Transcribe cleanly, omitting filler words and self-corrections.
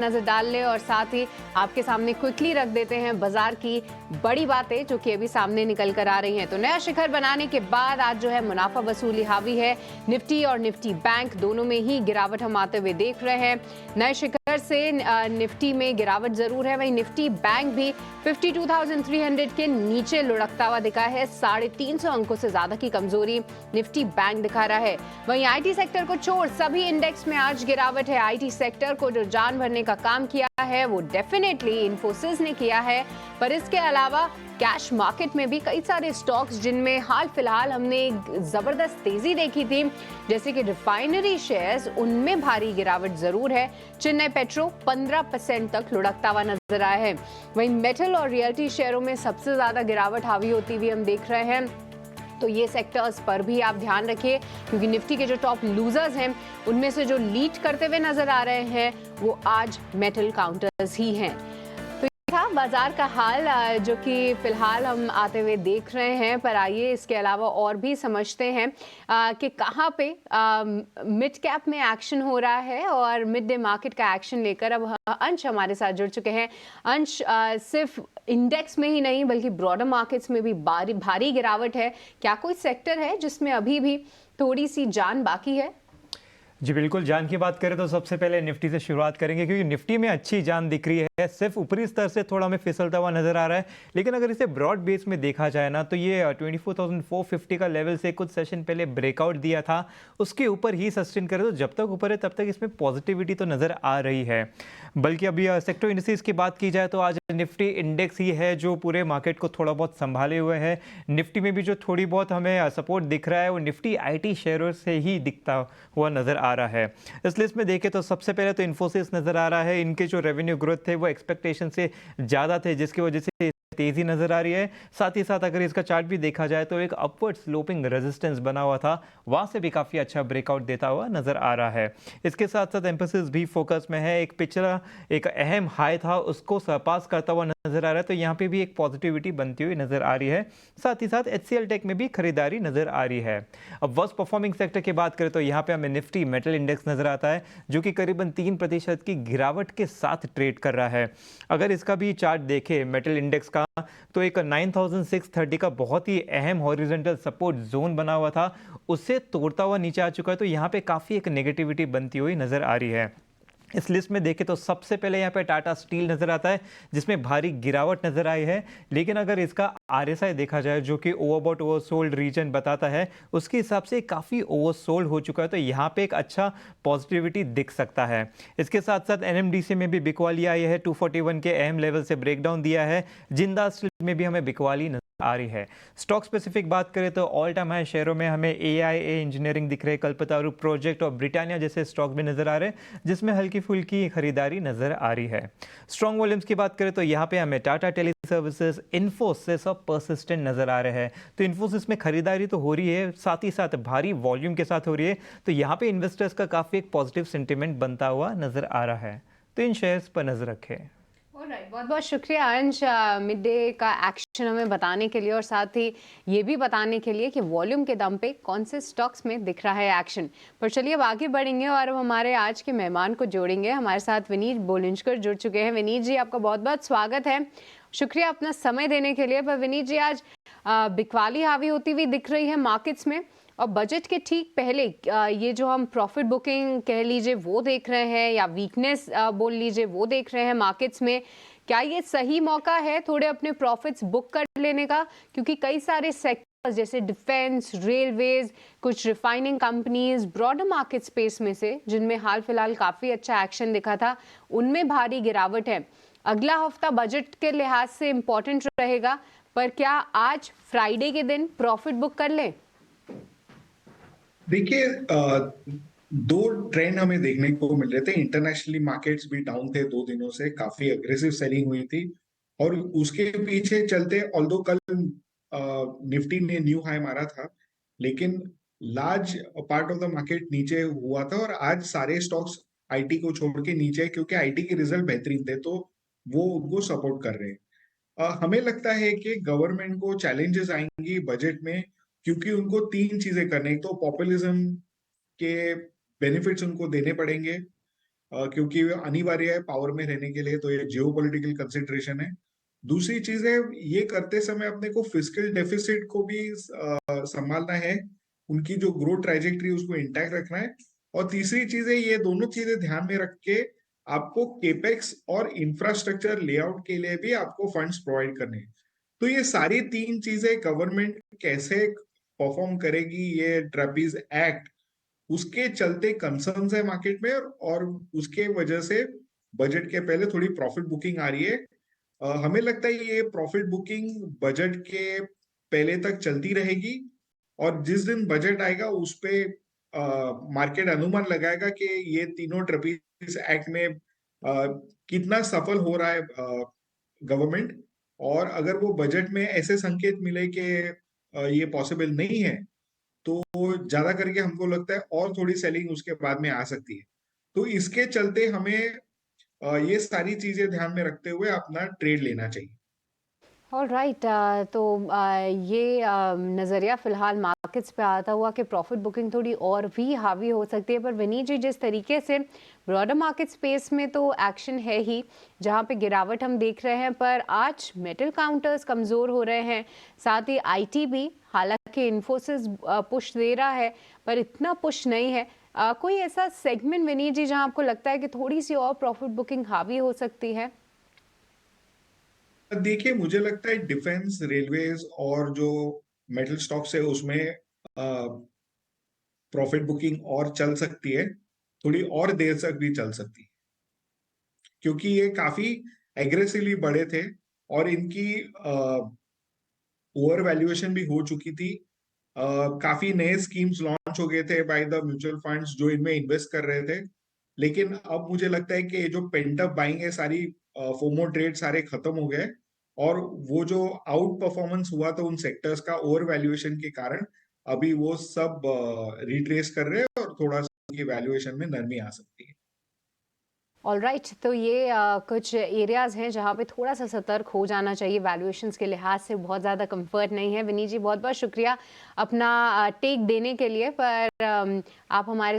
नजर डाल ले और साथ ही आपके सामने क्विकली रख देते हैं बाजार की बड़ी बातें जो कि अभी सामने निकल कर आ रही हैं। तो नया शिखर बनाने के बाद आज जो है मुनाफा वसूली हावी है। निफ्टी और निफ्टी बैंक दोनों में ही गिरावट हम आते हुए देख रहे हैं। नए शिखर से निफ्टी में गिरावट जरूर है, वहीं निफ्टी बैंक भी 52,300 के नीचे लुढ़कता हुआ दिखा है। 350 अंकों से ज्यादा की कमजोरी निफ्टी बैंक दिखा रहा है। वहीं आईटी सेक्टर को छोड़ सभी इंडेक्स में आज गिरावट है। आईटी सेक्टर को जो जान भरने का काम किया है वो डेफिनेटली इन्फोसिस ने किया है, पर इसके अलावा कैश मार्केट में भी कई सारे स्टॉक्स जिनमें हाल फिलहाल हमने जबरदस्त तेजी देखी थी, जैसे कि रिफाइनरी शेयर्स, उनमें भारी गिरावट जरूर है। चेन्नई पेट्रो 15% तक लुढ़कता हुआ नजर आया है। वहीं मेटल और रियल्टी शेयरों में सबसे ज्यादा गिरावट हावी होती हुई हम देख रहे हैं। तो ये सेक्टर्स पर भी आप ध्यान रखिए, क्योंकि निफ्टी के जो टॉप लूजर्स हैं उनमें से जो लीड करते हुए नजर आ रहे हैं वो आज मेटल काउंटर्स ही हैं। तो ये था बाजार का हाल जो कि फिलहाल हम आते हुए देख रहे हैं। पर आइए इसके अलावा और भी समझते हैं कि कहाँ पे मिड कैप में एक्शन हो रहा है और मिड डे मार्केट का एक्शन लेकर अब अंश हमारे साथ जुड़ चुके हैं। अंश, सिर्फ इंडेक्स में ही नहीं बल्कि ब्रॉडर मार्केट्स में भी भारी गिरावट है। क्या कोई सेक्टर है जिसमें अभी भी थोड़ी सी जान बाकी है? जी बिल्कुल, जान की बात करें तो सबसे पहले निफ्टी से शुरुआत करेंगे, क्योंकि निफ्टी में अच्छी जान दिख रही है। सिर्फ ऊपरी स्तर से थोड़ा हमें फिसलता हुआ नजर आ रहा है, लेकिन अगर इसे ब्रॉड बेस में देखा जाए ना तो ये 24,450 का लेवल से कुछ सेशन पहले ब्रेकआउट दिया था, उसके ऊपर ही सस्टेन करे। तो जब तक ऊपर है तब तक इसमें पॉजिटिविटी तो नजर आ रही है। बल्कि अभी सेक्टर इंडिसेस की बात की जाए तो आज निफ्टी इंडेक्स ही है जो पूरे मार्केट को थोड़ा बहुत संभाले हुए है। निफ्टी में भी जो थोड़ी बहुत हमें सपोर्ट दिख रहा है वो निफ्टी आईटी शेयरों से ही दिखता हुआ नजर आ रहा है। इस लिस्ट में देखें तो सबसे पहले तो इन्फोसिस नजर आ रहा है। इनके जो रेवेन्यू ग्रोथ थे वो एक्सपेक्टेशन से ज़्यादा थे, जिसकी वजह से तेजी नजर आ रही है। साथ ही साथ अगर इसका चार्ट भी देखा जाए तो एक अपवर्ड स्लोपिंग रेजिस्टेंस बना हुआ था, वहां से भी काफी अच्छा ब्रेकआउट देता हुआ नजर आ रहा है। इसके साथ साथ एम्फेसिस भी फोकस में है। एक पिछला एक अहम हाई था उसको सरपास करता हुआ नजर आ रहा है, तो यहाँ पे भी एक पॉजिटिविटी बनती हुई नजर आ रही है। साथ ही साथ एचसीएल टेक में भी खरीदारी नजर आ रही है। अब वर्स्ट परफॉर्मिंग सेक्टर की बात करें तो यहाँ पे हमें निफ्टी मेटल इंडेक्स नजर आता है, जो कि करीबन 3% की गिरावट के साथ ट्रेड कर रहा है। अगर इसका भी चार्ट देखें मेटल इंडेक्स का, तो एक 9630 का बहुत ही अहम हॉरिजॉन्टल सपोर्ट जोन बना हुआ था, उससे तोड़ता हुआ नीचे आ चुका है। तो यहाँ पे काफी एक नेगेटिविटी बनती हुई नजर आ रही है। इस लिस्ट में देखें तो सबसे पहले यहाँ पे टाटा स्टील नजर आता है, जिसमें भारी गिरावट नजर आई है। लेकिन अगर इसका आरएसआई देखा जाए जो कि ओवरबॉट ओवरसोल्ड रीजन बताता है, उसके हिसाब से काफ़ी ओवरसोल्ड हो चुका है, तो यहाँ पे एक अच्छा पॉजिटिविटी दिख सकता है। इसके साथ साथ एनएमडीसी में भी बिकवाली आई है, 241 के अहम लेवल से ब्रेकडाउन दिया है। जिंदा स्टील में भी हमें बिकवाली आ रही है। स्टॉक स्पेसिफिक बात करें तो ऑल टाइम हाई शेयरों में हमें एआईए इंजीनियरिंग दिख रहे, कल्पतरू प्रोजेक्ट और ब्रिटानिया जैसे स्टॉक भी नजर आ रहे हैं, जिसमें हल्की फुल्की खरीदारी नजर आ रही है। स्ट्रॉन्ग वॉल्यूम्स की बात करें तो यहाँ पे हमें टाटा टेली सर्विसेज, इन्फोसिस और परसिस्टेंट नजर आ रहे हैं। तो इन्फोसिस में खरीदारी तो हो रही है, साथ ही साथ भारी वॉल्यूम के साथ हो रही है, तो यहाँ पे इन्वेस्टर्स का काफी एक पॉजिटिव सेंटिमेंट बनता हुआ नजर आ रहा है। तो इन शेयर्स पर नजर रखें। बहुत बहुत शुक्रिया अंश, मिड डे का एक्शन हमें बताने के लिए और साथ ही ये भी बताने के लिए कि वॉल्यूम के दम पे कौन से स्टॉक्स में दिख रहा है एक्शन। पर चलिए अब आगे बढ़ेंगे और अब हमारे आज के मेहमान को जोड़ेंगे। हमारे साथ विनीत बोलिंजकर जुड़ चुके हैं। विनीत जी, आपका बहुत बहुत स्वागत है, शुक्रिया अपना समय देने के लिए। पर विनीत जी, आज बिकवाली हावी होती हुई दिख रही है मार्केट्स में, और बजट के ठीक पहले ये जो हम प्रॉफिट बुकिंग कह लीजिए वो देख रहे हैं, या वीकनेस बोल लीजिए वो देख रहे हैं मार्केट्स में। क्या ये सही मौका है थोड़े अपने प्रॉफिट्स बुक कर लेने का? क्योंकि कई सारे सेक्टर्स जैसे डिफेंस, रेलवेज, कुछ refining companies broader market space में से जिनमें हाल फिलहाल काफी अच्छा एक्शन दिखा था, उनमें भारी गिरावट है। अगला हफ्ता बजट के लिहाज से इंपॉर्टेंट रहेगा, पर क्या आज फ्राइडे के दिन प्रॉफिट बुक कर लें? देखिए, दो ट्रेंड हमें देखने को मिल रहे थे। इंटरनेशनली मार्केट्स भी डाउन थे 2 दिनों से, काफी अग्रेसिव सेलिंग हुई थी, और उसके पीछे चलते ऑल्दो कल निफ्टी ने न्यू हाई मारा था, लेकिन large part of the market नीचे हुआ था। और आज सारे स्टॉक्स आईटी को छोड़ के नीचे, क्योंकि आईटी के रिजल्ट बेहतरीन थे, तो वो उनको सपोर्ट कर रहे हैं। हमें लगता है कि गवर्नमेंट को चैलेंजेस आएंगी बजट में, क्योंकि उनको 3 चीजें करनी। एक तो पॉपुलिज्म के बेनिफिट्स उनको देने पड़ेंगे, क्योंकि अनिवार्य है पावर में रहने के लिए, तो ये जियोपॉलिटिकल कंसिडरेशन है। दूसरी चीज है, ये करते समय अपने को फिस्कल डेफिसिट को भी संभालना है, उनकी जो ग्रोथ ट्राइजेक्टरी उसको इंटैक्ट रखना है। और तीसरी चीज है, ये दोनों चीजें ध्यान में रख के आपको केपेक्स और इंफ्रास्ट्रक्चर लेआउट के लिए भी आपको फंड्स प्रोवाइड करने हैं। तो ये सारी तीन चीजें गवर्नमेंट कैसे परफॉर्म करेगी, ये ट्रेपीज एक्ट, उसके चलते कंसर्न्स है मार्केट में, और उसके वजह से बजट के पहले थोड़ी प्रॉफिट बुकिंग आ रही है। हमें लगता है ये प्रॉफिट बुकिंग बजट के पहले तक चलती रहेगी, और जिस दिन बजट आएगा उस पे मार्केट अनुमान लगाएगा कि ये तीनों ट्रेपीज एक्ट में कितना सफल हो रहा है गवर्नमेंट। और अगर वो बजट में ऐसे संकेत मिले कि ये पॉसिबल नहीं है, तो ज्यादा करके हमको लगता है और थोड़ी सेलिंग उसके बाद में आ सकती है। तो इसके चलते हमें ये सारी चीजें ध्यान में रखते हुए अपना ट्रेड लेना चाहिए। ऑल राइट, तो ये नज़रिया फ़िलहाल मार्केट्स पे आता हुआ कि प्रॉफिट बुकिंग थोड़ी और भी हावी हो सकती है। पर विनीत जी, जिस तरीके से ब्रॉडर मार्केट स्पेस में तो एक्शन है ही, जहाँ पे गिरावट हम देख रहे हैं, पर आज मेटल काउंटर्स कमज़ोर हो रहे हैं, साथ ही आईटी भी, हालांकि इन्फोसिस पुश दे रहा है पर इतना पुश नहीं है। कोई ऐसा सेगमेंट विनीत जी जहाँ आपको लगता है कि थोड़ी सी और प्रॉफिट बुकिंग हावी हो सकती है? देखिए, मुझे लगता है डिफेंस, रेलवेज और जो मेटल स्टॉक्स है उसमें प्रॉफिट बुकिंग और चल सकती है, थोड़ी और देर तक भी चल सकती है, क्योंकि ये काफी एग्रेसिवली बढ़े थे और इनकी ओवर वैल्यूएशन भी हो चुकी थी। काफी नए स्कीम्स लॉन्च हो गए थे बाय द म्यूचुअल फंड्स जो इनमें इन्वेस्ट कर रहे थे। लेकिन अब मुझे लगता है कि ये जो पेंट अप बाइंग है, सारी फोमो ट्रेड सारे खत्म हो गए, और वो जो आउट परफॉर्मेंस हुआ था उन सेक्टर्स का ओवर वैल्यूएशन के कारण, अभी वो सब रिट्रेस कर रहे हैं और थोड़ा सा उनकी वैल्यूएशन में नरमी आ सकती है। ऑल राइट, तो ये कुछ एरियाज हैं जहाँ पे थोड़ा सा सतर्क हो जाना चाहिए। वैल्यूएशंस के लिहाज से बहुत ज़्यादा कंफर्ट नहीं है। विनीत जी, बहुत बहुत शुक्रिया अपना टेक देने के लिए, पर आप हमारे